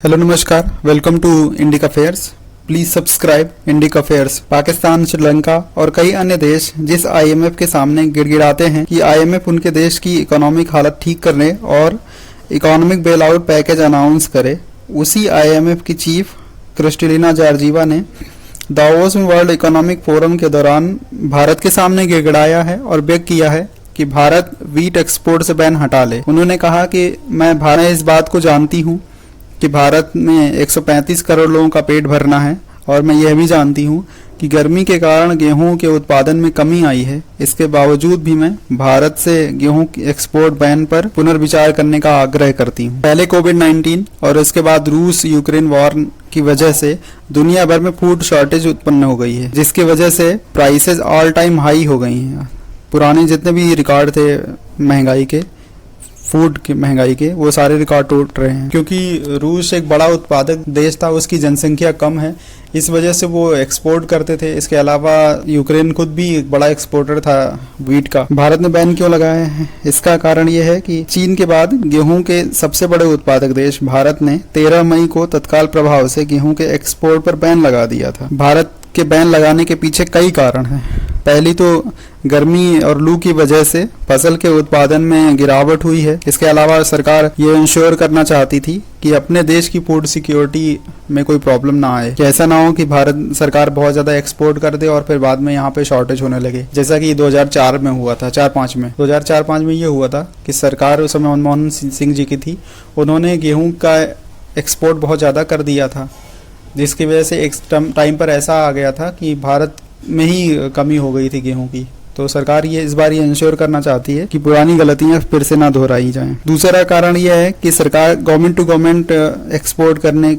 Hello नमस्कार, welcome to Indic affairs. Please subscribe Indic affairs. Pakistan, Sri Lanka और कई अन्य देश जिस आईएमएफ के सामने गिड़गिड़ाते हैं कि आईएमएफ उनके देश की इकोनॉमिक हालत ठीक करने और economic bail out package announce करे, उसी आईएमएफ की चीफ क्रिस्टलिना जॉर्जिवा ने दावोस में वर्ल्ड इकोनॉमिक फोरम के दौरान भारत के सामने गिड़गिड़ाया है और बेग किया है कि भारत वीट एक्सपोर्ट से बैन हटा ले। उन्होंने कहा कि मैं इस बात को जानती हूँ कि भारत में 135 करोड़ लोगों का पेट भरना है और मैं यह भी जानती हूँ कि गर्मी के कारण गेहूं के उत्पादन में कमी आई है। इसके बावजूद भी मैं भारत से गेहूं की एक्सपोर्ट बैन पर पुनर्विचार करने का आग्रह करती हूँ। पहले कोविड-19 और इसके बाद रूस यूक्रेन वॉर की वजह से दुनिया भर में फूड शॉर्टेज उत्पन्न हो गई है, जिसकी वजह से प्राइसेस ऑल टाइम हाई हो गई हैं। पुराने जितने भी रिकॉर्ड थे महंगाई के, फूड की महंगाई के, वो सारे रिकॉर्ड टूट रहे हैं। क्योंकि रूस एक बड़ा उत्पादक देश था, उसकी जनसंख्या कम है, इस वजह से वो एक्सपोर्ट करते थे। इसके अलावा यूक्रेन खुद भी एक बड़ा एक्सपोर्टर था वीट का। भारत ने बैन क्यों लगाया है? इसका कारण यह है कि चीन के बाद गेहूं के सबसे बड़े उत्पादक देश भारत ने 13 मई को तत्काल प्रभाव से गेहूं के एक्सपोर्ट पर बैन लगा दिया था। भारत के बैन लगाने के पीछे कई कारण हैं। पहली तो गर्मी और लू की वजह से फसल के उत्पादन में गिरावट हुई है। इसके अलावा सरकार ये इंश्योर करना चाहती थी कि अपने देश की फूड सिक्योरिटी में कोई प्रॉब्लम ना आए, कि ऐसा ना हो कि भारत सरकार बहुत ज्यादा एक्सपोर्ट कर दे और फिर बाद में यहाँ पे शॉर्टेज होने लगे, जैसा कि 2004 में हुआ था, 4-5 में 2004-5 में ये हुआ था कि सरकार उस समय मनमोहन सिंह जी की थी, उन्होंने गेहूं का एक्सपोर्ट बहुत ज्यादा कर दिया था, जिसकी वजह से एक टाइम पर ऐसा आ गया था कि भारत में ही कमी हो गई थी गेहूं की। तो सरकार ये इस बार ये इंश्योर करना चाहती है कि पुरानी गलतियां फिर से ना दोहराई जाएं। दूसरा कारण यह है कि सरकार गवर्नमेंट टू गवर्नमेंट एक्सपोर्ट करने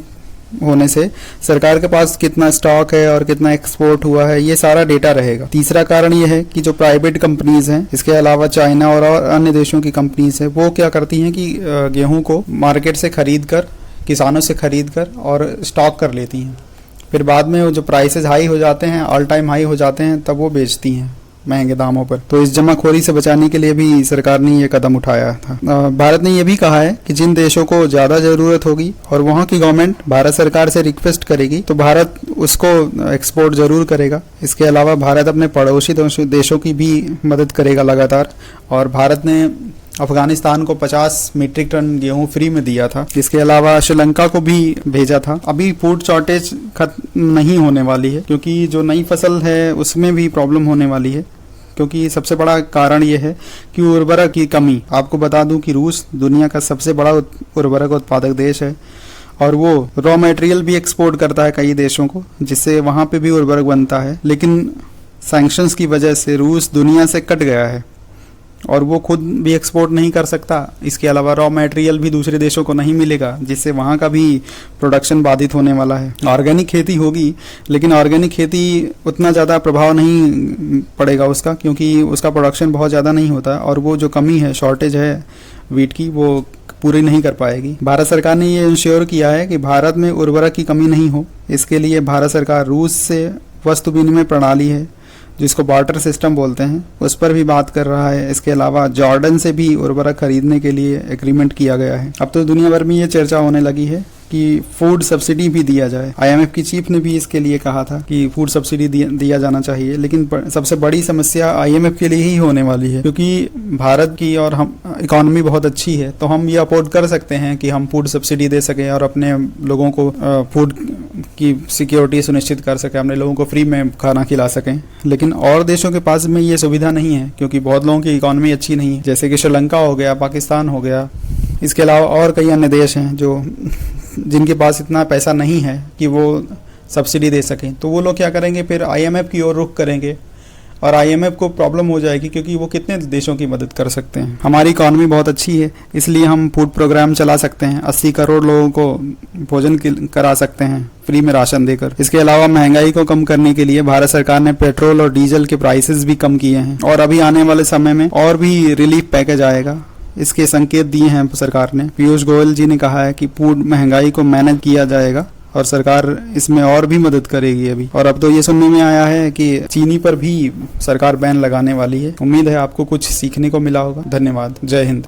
होने से सरकार के पास कितना स्टॉक है और कितना एक्सपोर्ट हुआ है, ये सारा डेटा रहेगा। तीसरा कारण यह है कि जो प्राइवेट कंपनीज हैं, इसके अलावा चाइना और अन्य देशों की कंपनीज है, वो क्या करती हैं कि गेहूं को मार्केट से खरीद कर, किसानों से खरीद कर और स्टॉक कर लेती हैं। फिर बाद में वो जो प्राइसेस हाई हो जाते हैं, ऑल टाइम हाई हो जाते हैं, तब वो बेचती हैं महंगे दामों पर। तो इस जमाखोरी से बचाने के लिए भी सरकार ने ये कदम उठाया था। भारत ने ये भी कहा है कि जिन देशों को ज्यादा जरूरत होगी और वहां की गवर्नमेंट भारत सरकार से रिक्वेस्ट करेगी तो भारत उसको एक्सपोर्ट जरूर करेगा। इसके अलावा भारत अपने पड़ोसी देशों की भी मदद करेगा लगातार। और भारत ने अफगानिस्तान को 50 मीट्रिक टन गेहूं फ्री में दिया था। इसके अलावा श्रीलंका को भी भेजा था। अभी फूड शॉर्टेज खत्म नहीं होने वाली है, क्योंकि जो नई फसल है उसमें भी प्रॉब्लम होने वाली है, क्योंकि सबसे बड़ा कारण ये है कि उर्वरक की कमी। आपको बता दूं कि रूस दुनिया का सबसे बड़ा उर्वरक उत्पादक देश है और वो रॉ मटेरियल भी एक्सपोर्ट करता है कई देशों को, जिससे वहां पे भी उर्वरक बनता है। लेकिन सैंक्शंस की वजह से रूस दुनिया से कट गया है और वो खुद भी एक्सपोर्ट नहीं कर सकता। इसके अलावा रॉ मटेरियल भी दूसरे देशों को नहीं मिलेगा, जिससे वहाँ का भी प्रोडक्शन बाधित होने वाला है। ऑर्गेनिक खेती होगी, लेकिन ऑर्गेनिक खेती उतना ज़्यादा प्रभाव नहीं पड़ेगा उसका, क्योंकि उसका प्रोडक्शन बहुत ज़्यादा नहीं होता और वो जो कमी है, शॉर्टेज है वीट की, वो पूरी नहीं कर पाएगी। भारत सरकार ने ये इंश्योर किया है कि भारत में उर्वरक की कमी नहीं हो। इसके लिए भारत सरकार रूस से वस्तु विनिमय प्रणाली है, जिसको बार्टर सिस्टम बोलते हैं, उस पर भी बात कर रहा है। इसके अलावा जॉर्डन से भी उर्वरक खरीदने के लिए एग्रीमेंट किया गया है। अब तो दुनिया भर में ये चर्चा होने लगी है कि फूड सब्सिडी भी दिया जाए। आईएमएफ की चीफ ने भी इसके लिए कहा था कि फूड सब्सिडी दिया जाना चाहिए, लेकिन सबसे बड़ी समस्या आईएमएफ के लिए ही होने वाली है, क्योंकि भारत की और हम इकोनॉमी बहुत अच्छी है, तो हम ये अफोर्ड कर सकते हैं कि हम फूड सब्सिडी दे सकें और अपने लोगों को फूड की सिक्योरिटी सुनिश्चित कर सकें, अपने लोगों को फ्री में खाना खिला सकें। लेकिन और देशों के पास में ये सुविधा नहीं है, क्योंकि बहुत लोगों की इकोनॉमी अच्छी नहीं है, जैसे कि श्रीलंका हो गया, पाकिस्तान हो गया। इसके अलावा और कई अन्य देश हैं जो जिनके पास इतना पैसा नहीं है कि वो सब्सिडी दे सकें। तो वो लोग क्या करेंगे, फिर आईएमएफ की ओर रुख करेंगे और आईएमएफ को प्रॉब्लम हो जाएगी, क्योंकि वो कितने देशों की मदद कर सकते हैं। हमारी इकोनॉमी बहुत अच्छी है, इसलिए हम फूड प्रोग्राम चला सकते हैं, 80 करोड़ लोगों को भोजन करा सकते हैं फ्री में राशन देकर। इसके अलावा महंगाई को कम करने के लिए भारत सरकार ने पेट्रोल और डीजल के प्राइसेस भी कम किए हैं और अभी आने वाले समय में और भी रिलीफ पैकेज आएगा। इसके संकेत दिए हैं सरकार ने। पीयूष गोयल जी ने कहा है कि फूड महंगाई को मैनेज किया जाएगा और सरकार इसमें और भी मदद करेगी अभी। और अब तो ये सुनने में आया है कि चीनी पर भी सरकार बैन लगाने वाली है। उम्मीद है आपको कुछ सीखने को मिला होगा। धन्यवाद। जय हिंद।